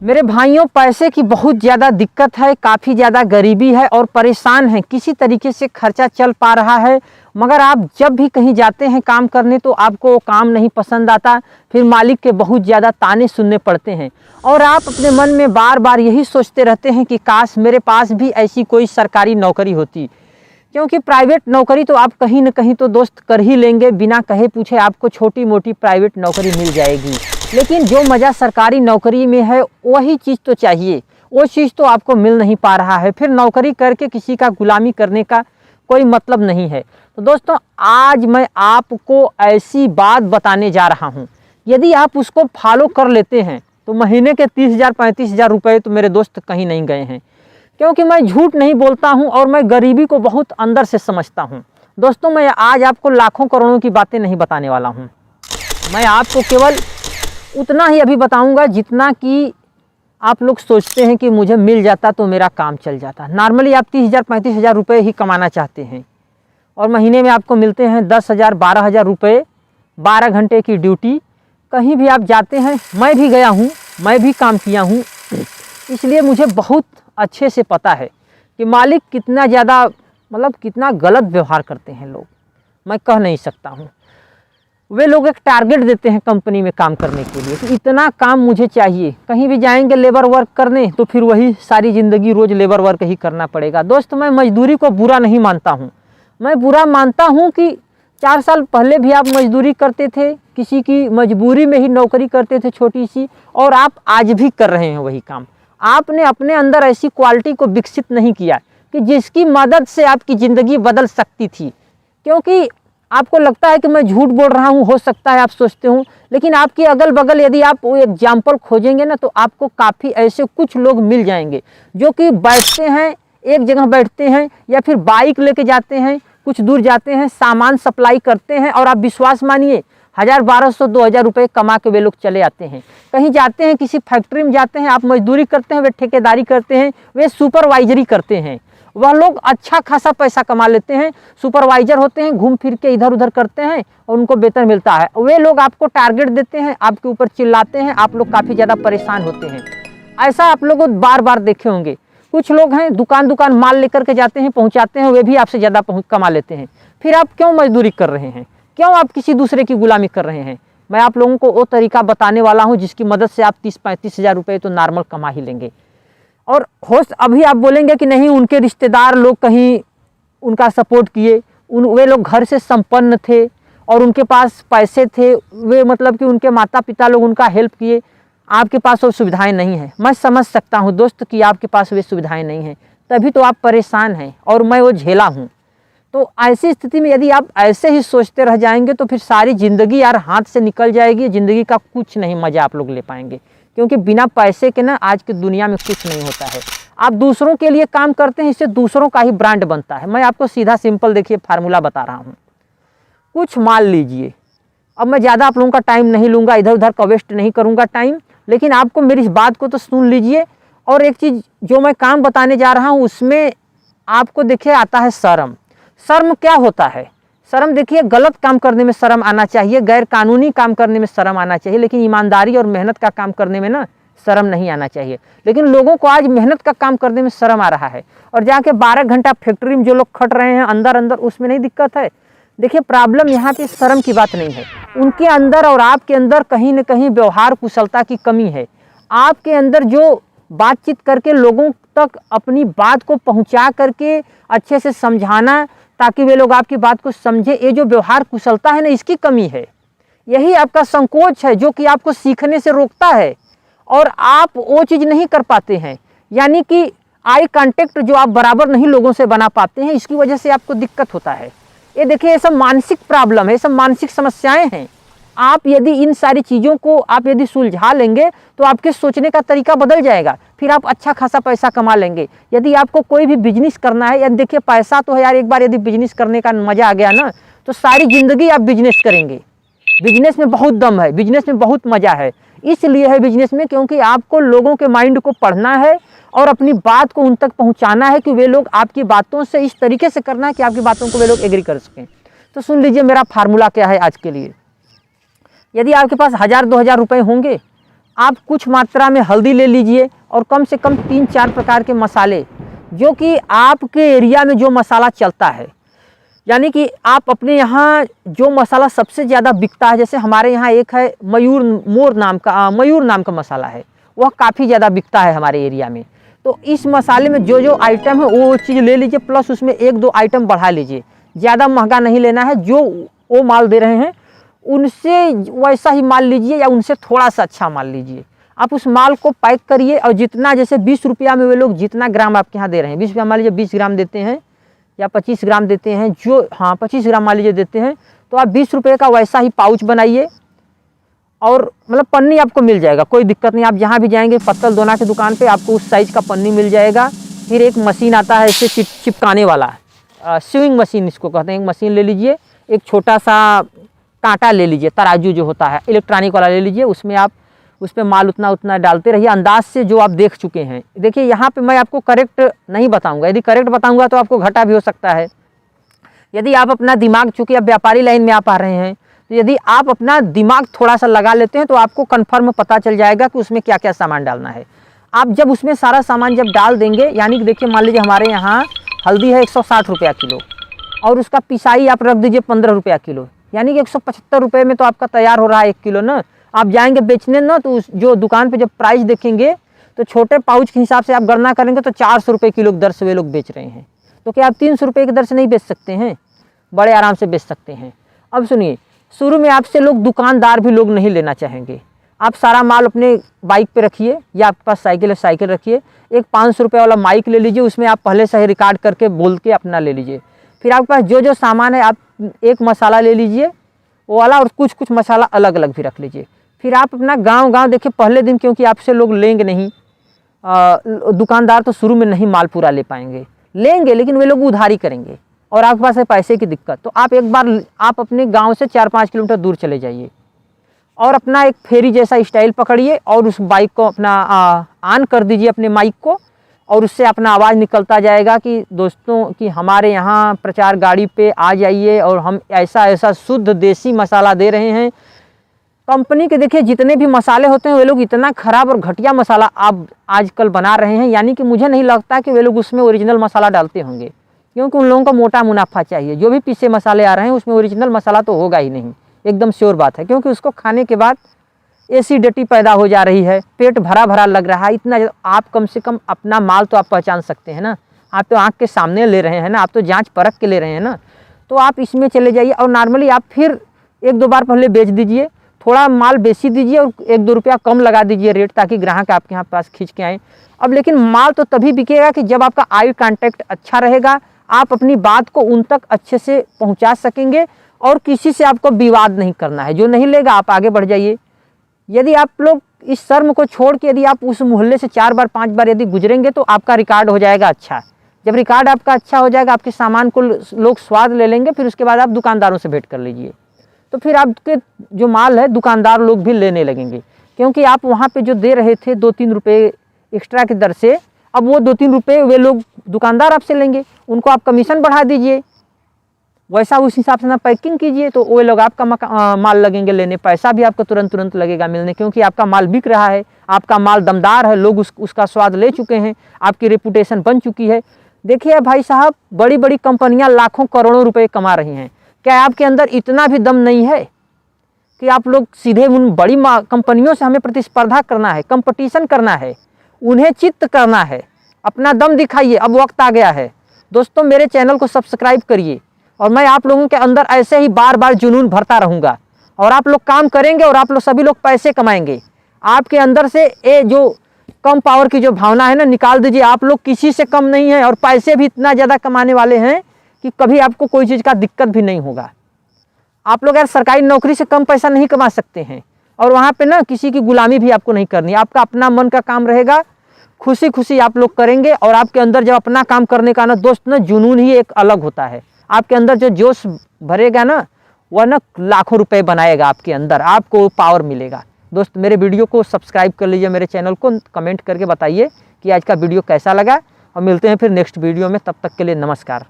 मेरे भाइयों, पैसे की बहुत ज़्यादा दिक्कत है, काफ़ी ज़्यादा गरीबी है और परेशान हैं। किसी तरीके से खर्चा चल पा रहा है, मगर आप जब भी कहीं जाते हैं काम करने तो आपको वो काम नहीं पसंद आता, फिर मालिक के बहुत ज़्यादा ताने सुनने पड़ते हैं और आप अपने मन में बार बार यही सोचते रहते हैं कि काश मेरे पास भी ऐसी कोई सरकारी नौकरी होती। क्योंकि प्राइवेट नौकरी तो आप कहीं न कहीं तो दोस्त कर ही लेंगे, बिना कहे पूछे आपको छोटी मोटी प्राइवेट नौकरी मिल जाएगी। लेकिन जो मज़ा सरकारी नौकरी में है वही चीज़ तो चाहिए, वो चीज़ तो आपको मिल नहीं पा रहा है। फिर नौकरी करके किसी का गुलामी करने का कोई मतलब नहीं है। तो दोस्तों, आज मैं आपको ऐसी बात बताने जा रहा हूँ, यदि आप उसको फॉलो कर लेते हैं तो महीने के 30,000 35,000 रुपये तो मेरे दोस्त कहीं नहीं गए हैं। क्योंकि मैं झूठ नहीं बोलता हूं और मैं गरीबी को बहुत अंदर से समझता हूं। दोस्तों, मैं आज आपको लाखों करोड़ों की बातें नहीं बताने वाला हूं। मैं आपको केवल उतना ही अभी बताऊंगा जितना कि आप लोग सोचते हैं कि मुझे मिल जाता तो मेरा काम चल जाता। नॉर्मली आप 30,000 35,000 रुपये ही कमाना चाहते हैं और महीने में आपको मिलते हैं 10,000 12,000 रुपये, 12 घंटे की ड्यूटी। कहीं भी आप जाते हैं, मैं भी गया हूँ, मैं भी काम किया हूँ, इसलिए मुझे बहुत अच्छे से पता है कि मालिक कितना ज़्यादा मतलब कितना गलत व्यवहार करते हैं लोग। मैं कह नहीं सकता हूँ। वे लोग एक टारगेट देते हैं कंपनी में काम करने के लिए कि इतना काम मुझे चाहिए। कहीं भी जाएंगे लेबर वर्क करने तो फिर वही सारी ज़िंदगी रोज़ लेबर वर्क ही करना पड़ेगा। दोस्त, मैं मजदूरी को बुरा नहीं मानता हूँ। मैं बुरा मानता हूँ कि 4 साल पहले भी आप मजदूरी करते थे, किसी की मजबूरी में ही नौकरी करते थे छोटी सी, और आप आज भी कर रहे हैं वही काम। आपने अपने अंदर ऐसी क्वालिटी को विकसित नहीं किया कि जिसकी मदद से आपकी ज़िंदगी बदल सकती थी। क्योंकि आपको लगता है कि मैं झूठ बोल रहा हूँ, हो सकता है आप सोचते हो, लेकिन आपके अगल बगल यदि आप वो एग्जाम्पल खोजेंगे ना तो आपको काफ़ी ऐसे कुछ लोग मिल जाएंगे जो कि बैठते हैं, एक जगह बैठते हैं या फिर बाइक लेके जाते हैं, कुछ दूर जाते हैं, सामान सप्लाई करते हैं और आप विश्वास मानिए 1,000 1,200 2,000 रुपये कमा के वे लोग चले आते हैं। कहीं जाते हैं, किसी फैक्ट्री में जाते हैं, आप मजदूरी करते हैं, वे ठेकेदारी करते हैं, वे सुपरवाइजरी करते हैं। वह लोग अच्छा खासा पैसा कमा लेते हैं, सुपरवाइजर होते हैं, घूम फिर के इधर उधर करते हैं और उनको वेतन मिलता है। वे लोग आपको टारगेट देते हैं, आपके ऊपर चिल्लाते हैं, आप लोग काफ़ी ज़्यादा परेशान होते हैं। ऐसा आप लोग बार बार देखे होंगे। कुछ लोग हैं दुकान दुकान माल लेकर के जाते हैं, पहुंचाते हैं, वे भी आपसे ज़्यादा कमा लेते हैं। फिर आप क्यों मजदूरी कर रहे हैं? क्यों आप किसी दूसरे की गुलामी कर रहे हैं? मैं आप लोगों को वो तरीका बताने वाला हूं जिसकी मदद से आप 30-35,000 रुपये तो नॉर्मल कमा ही लेंगे। और अभी आप बोलेंगे कि नहीं, उनके रिश्तेदार लोग कहीं उनका सपोर्ट किए, वे लोग घर से संपन्न थे और उनके पास पैसे थे, वे मतलब कि उनके माता पिता लोग उनका हेल्प किए। आपके पास वो सुविधाएं नहीं हैं। मैं समझ सकता हूं दोस्त कि आपके पास वे सुविधाएं नहीं हैं, तभी तो आप परेशान हैं और मैं वो झेला हूं। तो ऐसी स्थिति में यदि आप ऐसे ही सोचते रह जाएंगे तो फिर सारी ज़िंदगी यार हाथ से निकल जाएगी। ज़िंदगी का कुछ नहीं मज़ा आप लोग ले पाएंगे, क्योंकि बिना पैसे के ना आज की दुनिया में कुछ नहीं होता है। आप दूसरों के लिए काम करते हैं, इससे दूसरों का ही ब्रांड बनता है। मैं आपको सीधा सिंपल देखिए फार्मूला बता रहा हूँ। कुछ माल लीजिए, अब मैं ज़्यादा आप लोगों का टाइम नहीं लूँगा, इधर उधर का वेस्ट नहीं करूँगा टाइम, लेकिन आपको मेरी इस बात को तो सुन लीजिए। और एक चीज़ जो मैं काम बताने जा रहा हूँ उसमें आपको देखिए आता है शर्म। शर्म क्या होता है? शर्म देखिए, गलत काम करने में शर्म आना चाहिए, गैर कानूनी काम करने में शर्म आना चाहिए, लेकिन ईमानदारी और मेहनत का काम करने में ना शर्म नहीं आना चाहिए। लेकिन लोगों को आज मेहनत का काम करने में शर्म आ रहा है और जाके 12 घंटा फैक्ट्री में जो लोग खट रहे हैं अंदर अंदर, उसमें नहीं दिक्कत है। देखिए, प्रॉब्लम यहाँ पे शर्म की बात नहीं है, उनके अंदर और आपके अंदर कहीं न कहीं व्यवहार कुशलता की कमी है। आपके अंदर जो बातचीत करके लोगों तक अपनी बात को पहुँचा करके अच्छे से समझाना ताकि वे लोग आपकी बात को समझे, ये जो व्यवहार कुशलता है ना, इसकी कमी है। यही आपका संकोच है जो कि आपको सीखने से रोकता है और आप वो चीज़ नहीं कर पाते हैं। यानी कि आई कांटेक्ट जो आप बराबर नहीं लोगों से बना पाते हैं, इसकी वजह से आपको दिक्कत होता है। ये देखिए, ये सब मानसिक प्रॉब्लम है, ये सब मानसिक समस्याएं हैं। आप यदि इन सारी चीज़ों को आप यदि सुलझा लेंगे तो आपके सोचने का तरीका बदल जाएगा, फिर आप अच्छा खासा पैसा कमा लेंगे। यदि आपको कोई भी बिजनेस करना है, या देखिए पैसा तो है यार, एक बार यदि बिजनेस करने का मज़ा आ गया ना तो सारी ज़िंदगी आप बिजनेस करेंगे। बिजनेस में बहुत दम है, बिजनेस में बहुत मज़ा है। इसलिए है बिजनेस में क्योंकि आपको लोगों के माइंड को पढ़ना है और अपनी बात को उन तक पहुंचाना है कि वे लोग आपकी बातों से इस तरीके से करना है कि आपकी बातों को वे लोग एग्री कर सकें। तो सुन लीजिए मेरा फार्मूला क्या है आज के लिए। यदि आपके पास 1,000 2,000 रुपये होंगे, आप कुछ मात्रा में हल्दी ले लीजिए और कम से कम 3-4 प्रकार के मसाले, जो कि आपके एरिया में जो मसाला चलता है, यानी कि आप अपने यहाँ जो मसाला सबसे ज़्यादा बिकता है, जैसे हमारे यहाँ एक है मयूर नाम का मसाला है, वह काफ़ी ज़्यादा बिकता है हमारे एरिया में। तो इस मसाले में जो जो आइटम है वो चीज़ ले लीजिए, प्लस उसमें 1-2 आइटम बढ़ा लीजिए। ज़्यादा महंगा नहीं लेना है, जो वो माल दे रहे हैं उनसे वैसा ही माल लीजिए या उनसे थोड़ा सा अच्छा माल लीजिए। आप उस माल को पैक करिए और जितना, जैसे 20 रुपया में वे लोग जितना ग्राम आपके यहाँ दे रहे हैं, 20 रुपया मान लीजिए 20 ग्राम देते हैं या 25 ग्राम देते हैं, जो 25 ग्राम मान लीजिए देते हैं, तो आप 20 रुपये का वैसा ही पाउच बनाइए और मतलब पन्नी आपको मिल जाएगा, कोई दिक्कत नहीं। आप जहाँ भी जाएंगे पत्तल दोना की दुकान पे आपको उस साइज़ का पन्नी मिल जाएगा। फिर एक मशीन आता है इसे चिपकाने वाला, स्विंग मशीन इसको कहते हैं, एक मशीन ले लीजिए। एक छोटा सा कांटा ले लीजिए, तराजू जो होता है इलेक्ट्रॉनिक वाला ले लीजिए, उसमें आप उस पर माल उतना डालते रहिए अंदाज से जो आप देख चुके हैं। देखिए यहाँ पे मैं आपको करेक्ट नहीं बताऊंगा, यदि करेक्ट बताऊंगा तो आपको घाटा भी हो सकता है। यदि आप अपना दिमाग, चूँकि आप व्यापारी लाइन में आप आ रहे हैं, तो यदि आप अपना दिमाग थोड़ा सा लगा लेते हैं तो आपको कन्फर्म पता चल जाएगा कि उसमें क्या क्या सामान डालना है। आप जब उसमें सारा सामान जब डाल देंगे, यानी कि देखिए मान लीजिए हमारे यहाँ हल्दी है 160 रुपया किलो और उसका पिसाई आप रख दीजिए 15 रुपया किलो, यानी कि 175 रुपये में तो आपका तैयार हो रहा है 1 किलो ना। आप जाएंगे बेचने ना, तो उस जो दुकान पे जब प्राइस देखेंगे तो छोटे पाउच के हिसाब से आप गणना करेंगे तो 400 रुपये किलो की दर से वे लोग बेच रहे हैं। तो क्या आप 300 रुपये की दर से नहीं बेच सकते हैं? बड़े आराम से बेच सकते हैं। अब सुनिए, शुरू में आपसे लोग दुकानदार भी लोग नहीं लेना चाहेंगे। आप सारा माल अपने बाइक पे रखिए या आपके पास साइकिल है साइकिल रखिए, एक 500 रुपये वाला माइक ले लीजिए, उसमें आप पहले से ही रिकॉर्ड करके बोल के अपना ले लीजिए। फिर आपके पास जो जो सामान है, आप एक मसाला ले लीजिए वो वाला और कुछ मसाला अलग अलग भी रख लीजिए। फिर आप अपना गांव देखिए पहले दिन, क्योंकि आपसे लोग लेंगे नहीं, दुकानदार तो शुरू में नहीं माल पूरा ले पाएंगे, लेंगे लेकिन वे लोग उधारी करेंगे और आपके पास है पैसे की दिक्कत। तो आप एक बार आप अपने गांव से 4-5 किलोमीटर दूर चले जाइए और अपना एक फेरी जैसा स्टाइल पकड़िए और उस बाइक को अपना ऑन कर दीजिए अपने माइक को, और उससे अपना आवाज़ निकलता जाएगा कि दोस्तों कि हमारे यहाँ प्रचार गाड़ी पे आ जाइए और हम ऐसा शुद्ध देसी मसाला दे रहे हैं। कंपनी के देखिए जितने भी मसाले होते हैं वे लोग इतना ख़राब और घटिया मसाला आप आजकल बना रहे हैं, यानी कि मुझे नहीं लगता कि वे लोग उसमें ओरिजिनल मसाला डालते होंगे, क्योंकि उन लोगों को मोटा मुनाफा चाहिए। जो भी पीसे मसाले आ रहे हैं उसमें ओरिजिनल मसाला तो होगा ही नहीं, एकदम श्योर बात है, क्योंकि उसको खाने के बाद एसिडिटी पैदा हो जा रही है, पेट भरा भरा लग रहा है इतना। आप कम से कम अपना माल तो आप पहचान सकते हैं ना, आप तो आँख के सामने ले रहे हैं ना, आप तो जांच परख के ले रहे हैं ना। तो आप इसमें चले जाइए और नॉर्मली आप फिर 1-2 बार पहले बेच दीजिए, थोड़ा माल बेची दीजिए और 1-2 रुपया कम लगा दीजिए रेट, ताकि ग्राहक आपके यहाँ पास खींच के आए। अब लेकिन माल तो तभी बिकेगा कि जब आपका आई कांटेक्ट अच्छा रहेगा, आप अपनी बात को उन तक अच्छे से पहुँचा सकेंगे और किसी से आपको विवाद नहीं करना है। जो नहीं लेगा आप आगे बढ़ जाइए। यदि आप लोग इस शर्म को छोड़ के यदि आप उस मोहल्ले से 4 बार 5 बार यदि गुजरेंगे तो आपका रिकॉर्ड हो जाएगा अच्छा। जब रिकॉर्ड आपका अच्छा हो जाएगा, आपके सामान को लोग स्वाद ले लेंगे, फिर उसके बाद आप दुकानदारों से भेंट कर लीजिए, तो फिर आपके जो माल है दुकानदार लोग भी लेने लगेंगे, क्योंकि आप वहाँ पे जो दे रहे थे 2-3 रुपये एक्स्ट्रा की दर से, अब वो 2-3 रुपये वे लोग दुकानदार आपसे लेंगे, उनको आप कमीशन बढ़ा दीजिए, वैसा उस हिसाब से ना पैकिंग कीजिए, तो वो लोग आपका माल लगेंगे लेने, पैसा भी आपको तुरंत लगेगा मिलने, क्योंकि आपका माल बिक रहा है, आपका माल दमदार है, लोग उसका स्वाद ले चुके हैं, आपकी रेपुटेशन बन चुकी है। देखिए भाई साहब, बड़ी बड़ी कंपनियां लाखों करोड़ों रुपए कमा रही हैं, क्या आपके अंदर इतना भी दम नहीं है कि आप लोग सीधे उन बड़ी कंपनियों से हमें प्रतिस्पर्धा करना है, कंपटीशन करना है, उन्हें चित्त करना है? अपना दम दिखाइए, अब वक्त आ गया है। दोस्तों मेरे चैनल को सब्सक्राइब करिए और मैं आप लोगों के अंदर ऐसे ही बार बार जुनून भरता रहूँगा और आप लोग काम करेंगे और आप लोग सभी लोग पैसे कमाएंगे। आपके अंदर से ये जो कम पावर की जो भावना है ना, निकाल दीजिए। आप लोग किसी से कम नहीं है और पैसे भी इतना ज़्यादा कमाने वाले हैं कि कभी आपको कोई चीज़ का दिक्कत भी नहीं होगा। आप लोग यार सरकारी नौकरी से कम पैसा नहीं कमा सकते हैं और वहाँ पे ना किसी की गुलामी भी आपको नहीं करनी, आपका अपना मन का काम रहेगा, खुशी खुशी आप लोग करेंगे। और आपके अंदर जब अपना काम करने का ना दोस्त ना जुनून ही एक अलग होता है, आपके अंदर जो जोश भरेगा ना वह ना लाखों रुपए बनाएगा आपके अंदर, आपको पावर मिलेगा। दोस्त मेरे वीडियो को सब्सक्राइब कर लीजिए, मेरे चैनल को कमेंट करके बताइए कि आज का वीडियो कैसा लगा और मिलते हैं फिर नेक्स्ट वीडियो में। तब तक के लिए नमस्कार।